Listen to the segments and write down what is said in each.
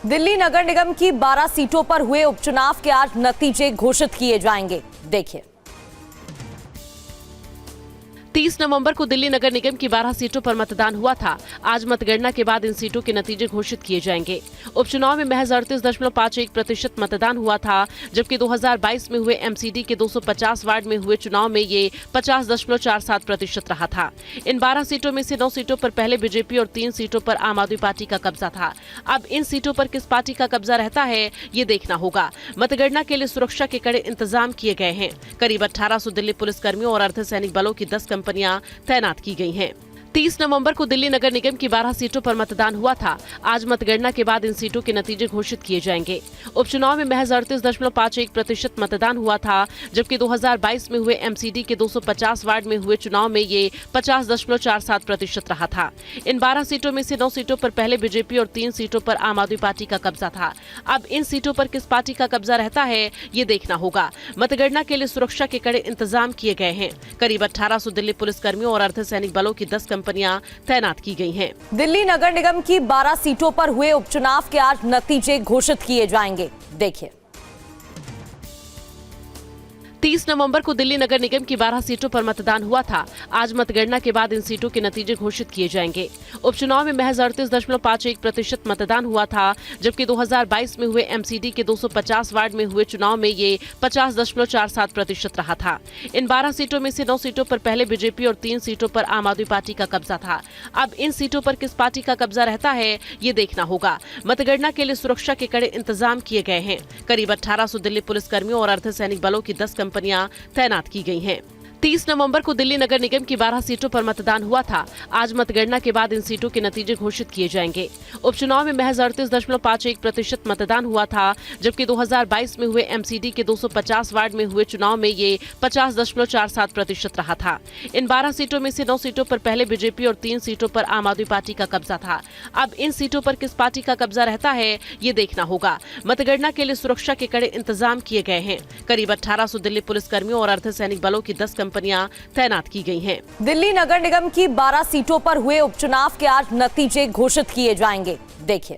दिल्ली नगर निगम की 12 सीटों पर हुए उपचुनाव के आज नतीजे घोषित किए जाएंगे। देखिए, 30 नवंबर को दिल्ली नगर निगम की 12 सीटों पर मतदान हुआ था। आज मतगणना के बाद इन सीटों के नतीजे घोषित किए जाएंगे। उपचुनाव में महज 38.51% मतदान हुआ था, जबकि 2022 में हुए एमसीडी के 250 वार्ड में हुए चुनाव में ये 50.47% रहा था। इन 12 सीटों में से 9 सीटों पर पहले बीजेपी और 3 सीटों पर आम आदमी पार्टी का कब्जा था। अब इन सीटों पर किस पार्टी का कब्जा रहता है, ये देखना होगा। मतगणना के लिए सुरक्षा के कड़े इंतजाम किए गए हैं। करीब 1800 दिल्ली पुलिसकर्मियों और अर्धसैनिक बलों की 10 कंपनियां तैनात की गई हैं। 30 नवंबर को दिल्ली नगर निगम की 12 सीटों पर मतदान हुआ था। आज मतगणना के बाद इन सीटों के नतीजे घोषित किए जाएंगे। उपचुनाव में महज 38.51% मतदान हुआ था, जबकि 2022 में हुए एमसीडी के 250 वार्ड में हुए चुनाव में ये 50.47% रहा था। इन 12 सीटों में से 9 सीटों पर पहले बीजेपी और 3 सीटों पर आम आदमी पार्टी का कब्जा था। अब इन सीटों पर किस पार्टी का कब्जा रहता है, ये देखना होगा। मतगणना के लिए सुरक्षा के कड़े इंतजाम किए गए हैं। करीब 1800 दिल्ली पुलिसकर्मियों और अर्धसैनिक बलों की 10 कंपनियां तैनात की गई हैं। दिल्ली नगर निगम की 12 सीटों पर हुए उपचुनाव के आज नतीजे घोषित किए जाएंगे। देखिए, 30 नवंबर को दिल्ली नगर निगम की 12 सीटों पर मतदान हुआ था। आज मतगणना के बाद इन सीटों के नतीजे घोषित किए जाएंगे। उपचुनाव में महज 38.51% मतदान हुआ था, जबकि 2022 में हुए एमसीडी के 250 वार्ड में हुए चुनाव में ये 50.47% रहा था। इन 12 सीटों में से 9 सीटों पर पहले बीजेपी और 3 सीटों पर आम आदमी पार्टी का कब्जा था। अब इन सीटों पर किस पार्टी का कब्जा रहता है, ये देखना होगा। मतगणना के लिए सुरक्षा के कड़े इंतजाम किए गए हैं। करीब 1800 दिल्ली पुलिसकर्मियों और अर्धसैनिक बलों की 10 कंपनियां तैनात की गई हैं। 30 नवंबर को दिल्ली नगर निगम की 12 सीटों पर मतदान हुआ था। आज मतगणना के बाद इन सीटों के नतीजे घोषित किए जाएंगे। उपचुनाव में महज 38.51% मतदान हुआ था, जबकि 2022 में हुए एमसीडी के 250 वार्ड में हुए चुनाव में ये 50.47% रहा था। इन 12 सीटों में से 9 सीटों पर पहले बीजेपी और 3 सीटों पर आम आदमी पार्टी का कब्जा था। अब इन सीटों पर किस पार्टी का कब्जा रहता है, ये देखना होगा। मतगणना के लिए सुरक्षा के कड़े इंतजाम किए गए हैं। करीब 1800 दिल्ली पुलिसकर्मियों और अर्धसैनिक बलों की 10 कंपनियां तैनात की गई हैं। दिल्ली नगर निगम की 12 सीटों पर हुए उपचुनाव के आज नतीजे घोषित किए जाएंगे। देखिए,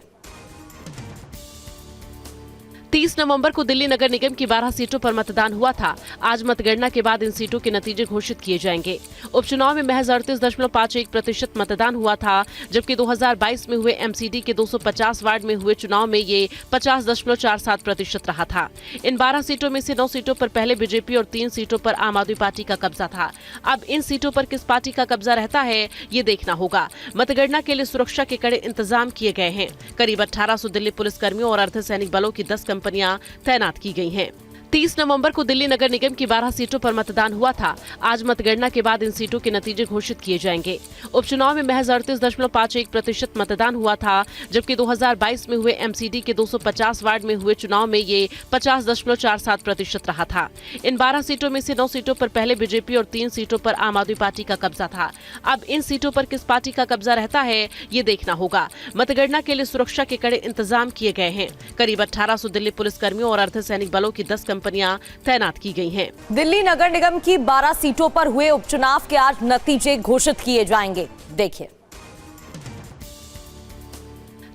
30 नवंबर को दिल्ली नगर निगम की 12 सीटों पर मतदान हुआ था। आज मतगणना के बाद इन सीटों के नतीजे घोषित किए जाएंगे। उपचुनाव में महज 38.51% मतदान हुआ था, जबकि 2022 में हुए एमसीडी के 250 वार्ड में हुए चुनाव में ये 50.47% रहा था। इन 12 सीटों में से 9 सीटों पर पहले बीजेपी और 3 सीटों पर आम आदमी पार्टी का कब्जा था। अब इन सीटों पर किस पार्टी का कब्जा रहता है, ये देखना होगा। मतगणना के लिए सुरक्षा के कड़े इंतजाम किए गए हैं। करीब 1800 दिल्ली पुलिसकर्मियों और अर्धसैनिक बलों की 10 कंपनियां तैनात की गई हैं। 30 नवंबर को दिल्ली नगर निगम की 12 सीटों पर मतदान हुआ था। आज मतगणना के बाद इन सीटों के नतीजे घोषित किए जाएंगे। उपचुनाव में महज 38.51% मतदान हुआ था, जबकि 2022 में हुए एमसीडी के 250 वार्ड में हुए चुनाव में ये 50.47% रहा था। इन 12 सीटों में से 9 सीटों पर पहले बीजेपी और 3 सीटों पर आम आदमी पार्टी का कब्जा था। अब इन सीटों पर किस पार्टी का कब्जा रहता है, ये देखना होगा। मतगणना के लिए सुरक्षा के कड़े इंतजाम किए गए हैं। करीब 1800 दिल्ली पुलिसकर्मियों और अर्धसैनिक बलों की 10 कंपनियां तैनात की गई हैं। दिल्ली नगर निगम की 12 सीटों पर हुए उपचुनाव के आज नतीजे घोषित किए जाएंगे। देखिए,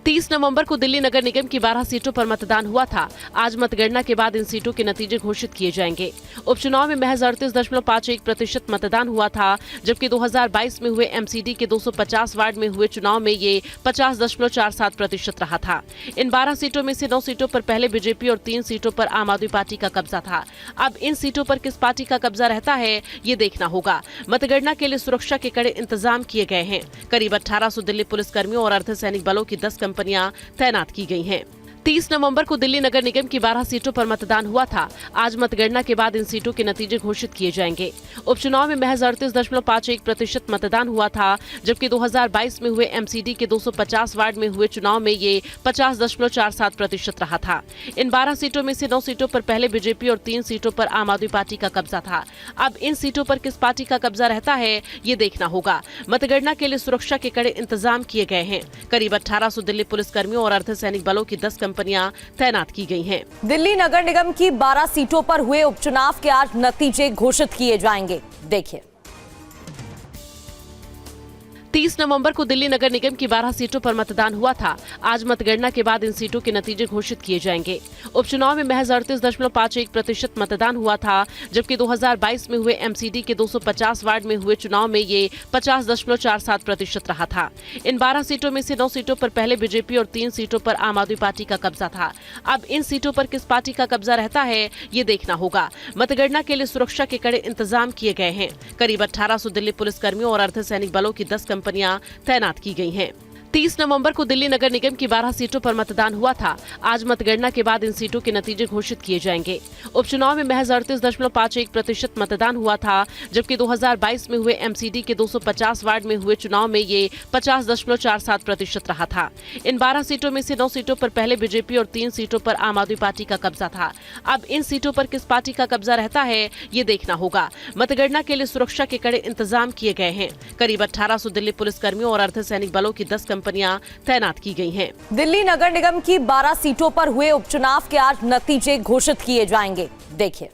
30 नवंबर को दिल्ली नगर निगम की 12 सीटों पर मतदान हुआ था। आज मतगणना के बाद इन सीटों के नतीजे घोषित किए जाएंगे। उपचुनाव में महज 38.51% मतदान हुआ था, जबकि 2022 में हुए एमसीडी के 250 वार्ड में हुए चुनाव में ये 50.47% रहा था। इन 12 सीटों में से 9 सीटों पर पहले बीजेपी और 3 सीटों पर आम आदमी पार्टी का कब्जा था। अब इन सीटों पर किस पार्टी का कब्जा रहता है, ये देखना होगा। मतगणना के लिए सुरक्षा के कड़े इंतजाम किए गए हैं। करीब 1800 दिल्ली पुलिसकर्मियों और अर्धसैनिक बलों की 10 कंपनियां तैनात की गई हैं। 30 नवंबर को दिल्ली नगर निगम की 12 सीटों पर मतदान हुआ था। आज मतगणना के बाद इन सीटों के नतीजे घोषित किए जाएंगे। उपचुनाव में महज 38.51% मतदान हुआ था, जबकि 2022 में हुए एमसीडी के 250 वार्ड में हुए चुनाव में ये 50.47% रहा था। इन 12 सीटों में से 9 सीटों पर पहले बीजेपी और 3 सीटों पर आम आदमी पार्टी का कब्जा था। अब इन सीटों पर किस पार्टी का कब्जा रहता है, ये देखना होगा। मतगणना के लिए सुरक्षा के कड़े इंतजाम किए गए हैं। करीब 1800 दिल्ली पुलिसकर्मियों और अर्धसैनिक बलों की 10 कंपनियां तैनात की गई हैं। दिल्ली नगर निगम की 12 सीटों पर हुए उपचुनाव के आज नतीजे घोषित किए जाएंगे। देखिए, 30 नवंबर को दिल्ली नगर निगम की 12 सीटों पर मतदान हुआ था। आज मतगणना के बाद इन सीटों के नतीजे घोषित किए जाएंगे। उपचुनाव में महज 38.51% मतदान हुआ था, जबकि 2022 में हुए एमसीडी के 250 वार्ड में हुए चुनाव में ये 50.47% रहा था। इन 12 सीटों में से 9 सीटों पर पहले बीजेपी और 3 सीटों पर आम आदमी पार्टी का कब्जा था। अब इन सीटों पर किस पार्टी का कब्जा रहता है, ये देखना होगा। मतगणना के लिए सुरक्षा के कड़े इंतजाम किए गए हैं। करीब 1800 दिल्ली पुलिसकर्मियों और अर्धसैनिक बलों की 10 कंपनियां तैनात की गई हैं। 30 नवंबर को दिल्ली नगर निगम की 12 सीटों पर मतदान हुआ था। आज मतगणना के बाद इन सीटों के नतीजे घोषित किए जाएंगे। उपचुनाव में महज 38.51% मतदान हुआ था, जबकि 2022 में हुए एमसीडी के 250 वार्ड में हुए चुनाव में ये 50.47% रहा था। इन 12 सीटों में से 9 सीटों पर पहले बीजेपी और 3 सीटों पर आम आदमी पार्टी का कब्जा था। अब इन सीटों पर किस पार्टी का कब्जा रहता है, ये देखना होगा। मतगणना के लिए सुरक्षा के कड़े इंतजाम किए गए हैं। करीब 1800 दिल्ली पुलिसकर्मियों और अर्धसैनिक बलों की 10 कंपनियां तैनात की गई हैं। दिल्ली नगर निगम की 12 सीटों पर हुए उपचुनाव के आज नतीजे घोषित किए जाएंगे। देखिए,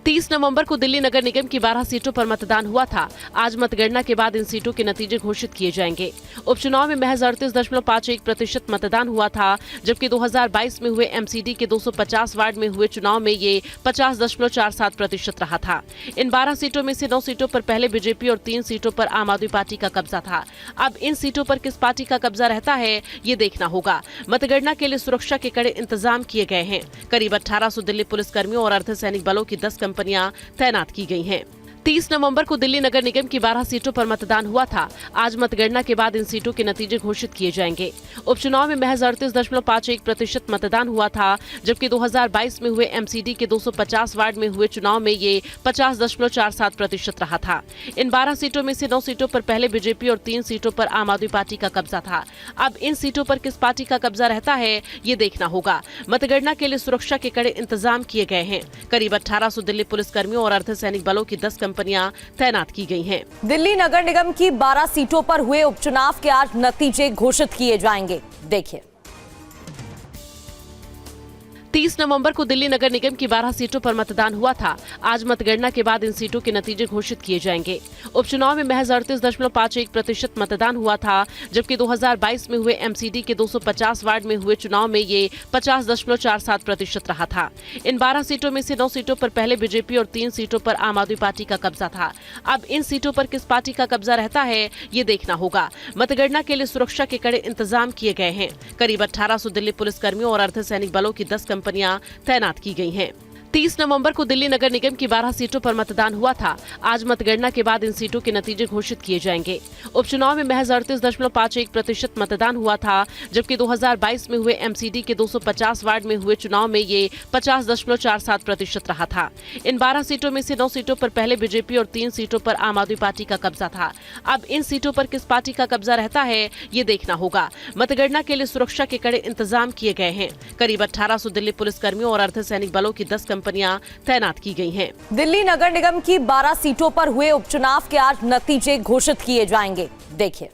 30 नवंबर को दिल्ली नगर निगम की 12 सीटों पर मतदान हुआ था। आज मतगणना के बाद इन सीटों के नतीजे घोषित किए जाएंगे। उपचुनाव में महज 38.51% मतदान हुआ था, जबकि 2022 में हुए एमसीडी के 250 वार्ड में हुए चुनाव में ये 50.47% रहा था। इन 12 सीटों में से 9 सीटों पर पहले बीजेपी और 3 सीटों पर आम आदमी पार्टी का कब्जा था। अब इन सीटों पर किस पार्टी का कब्जा रहता है, ये देखना होगा। मतगणना के लिए सुरक्षा के कड़े इंतजाम किए गए हैं। करीब 1800 दिल्ली पुलिसकर्मियों और अर्धसैनिक बलों की 10 कंपनियां तैनात की गई हैं। 30 नवंबर को दिल्ली नगर निगम की 12 सीटों पर मतदान हुआ था। आज मतगणना के बाद इन सीटों के नतीजे घोषित किए जाएंगे। उपचुनाव में महज 38.51% मतदान हुआ था, जबकि 2022 में हुए एमसीडी के 250 वार्ड में हुए चुनाव में ये 50.47% रहा था। इन 12 सीटों में से 9 सीटों पर पहले बीजेपी और 3 सीटों पर आम आदमी पार्टी का कब्जा था। अब इन सीटों पर किस पार्टी का कब्जा रहता है, ये देखना होगा। मतगणना के लिए सुरक्षा के कड़े इंतजाम किए गए हैं। करीब 1800 दिल्ली पुलिसकर्मियों और अर्धसैनिक बलों की 10 कंपनियां तैनात की गई हैं। दिल्ली नगर निगम की 12 सीटों पर हुए उपचुनाव के आज नतीजे घोषित किए जाएंगे। देखिए, 30 नवंबर को दिल्ली नगर निगम की 12 सीटों पर मतदान हुआ था। आज मतगणना के बाद इन सीटों के नतीजे घोषित किए जाएंगे। उपचुनाव में महज 38.51% मतदान हुआ था, जबकि 2022 में हुए एमसीडी के 250 वार्ड में हुए चुनाव में ये 50.47% रहा था। इन 12 सीटों में से 9 सीटों पर पहले बीजेपी और 3 सीटों पर आम आदमी पार्टी का कब्जा था। अब इन सीटों पर किस पार्टी का कब्जा रहता है, ये देखना होगा। मतगणना के लिए सुरक्षा के कड़े इंतजाम किए गए हैं। करीब 1800 दिल्ली पुलिसकर्मियों और अर्धसैनिक बलों की 10 कंपनियां तैनात की गई हैं। 30 नवंबर को दिल्ली नगर निगम की 12 सीटों पर मतदान हुआ था। आज मतगणना के बाद इन सीटों के नतीजे घोषित किए जाएंगे। उपचुनाव में महज 38.51% मतदान हुआ था, जबकि 2022 में हुए एमसीडी के 250 वार्ड में हुए चुनाव में ये 50.47% रहा था। इन 12 सीटों में से 9 सीटों पर पहले बीजेपी और 3 सीटों पर आम आदमी पार्टी का कब्जा था। अब इन सीटों पर किस पार्टी का कब्जा रहता है, ये देखना होगा। मतगणना के लिए सुरक्षा के कड़े इंतजाम किए गए हैं। करीब 1800 दिल्ली पुलिसकर्मियों और अर्धसैनिक बलों की 10 कंपनियां तैनात की गई हैं। दिल्ली नगर निगम की 12 सीटों पर हुए उपचुनाव के आज नतीजे घोषित किए जाएंगे। देखिए,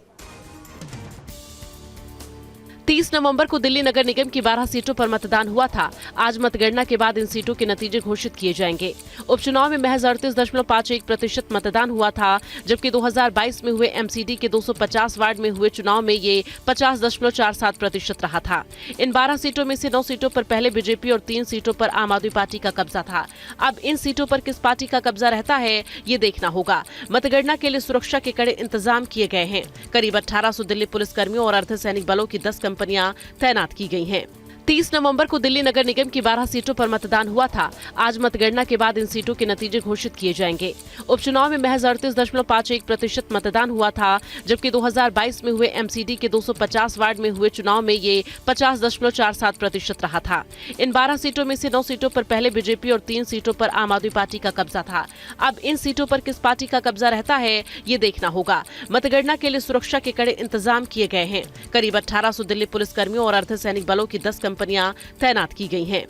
30 नवंबर को दिल्ली नगर निगम की 12 सीटों पर मतदान हुआ था। आज मतगणना के बाद इन सीटों के नतीजे घोषित किए जाएंगे। उपचुनाव में महज 38.51% मतदान हुआ था, जबकि 2022 में हुए एमसीडी के 250 वार्ड में हुए चुनाव में ये 50.47% रहा था। इन 12 सीटों में से 9 सीटों पर पहले बीजेपी और 3 सीटों पर आम आदमी पार्टी का कब्जा था। अब इन सीटों पर किस पार्टी का कब्जा रहता है, ये देखना होगा। मतगणना के लिए सुरक्षा के कड़े इंतजाम किए गए हैं। करीब 1800 दिल्ली पुलिसकर्मियों और अर्धसैनिक बलों की 10 कंपनियां तैनात की गई हैं। 30 नवंबर को दिल्ली नगर निगम की 12 सीटों पर मतदान हुआ था। आज मतगणना के बाद इन सीटों के नतीजे घोषित किए जाएंगे। उपचुनाव में महज 38.51% मतदान हुआ था, जबकि 2022 में हुए एमसीडी के 250 वार्ड में हुए चुनाव में ये 50.47% रहा था। इन 12 सीटों में से 9 सीटों पर पहले बीजेपी और 3 सीटों पर आम आदमी पार्टी का कब्जा था। अब इन सीटों पर किस पार्टी का कब्जा रहता है, ये देखना होगा। मतगणना के लिए सुरक्षा के कड़े इंतजाम किए गए हैं। करीब 1800 दिल्ली पुलिसकर्मियों और अर्धसैनिक बलों की 10 कंपनियां तैनात की गई हैं।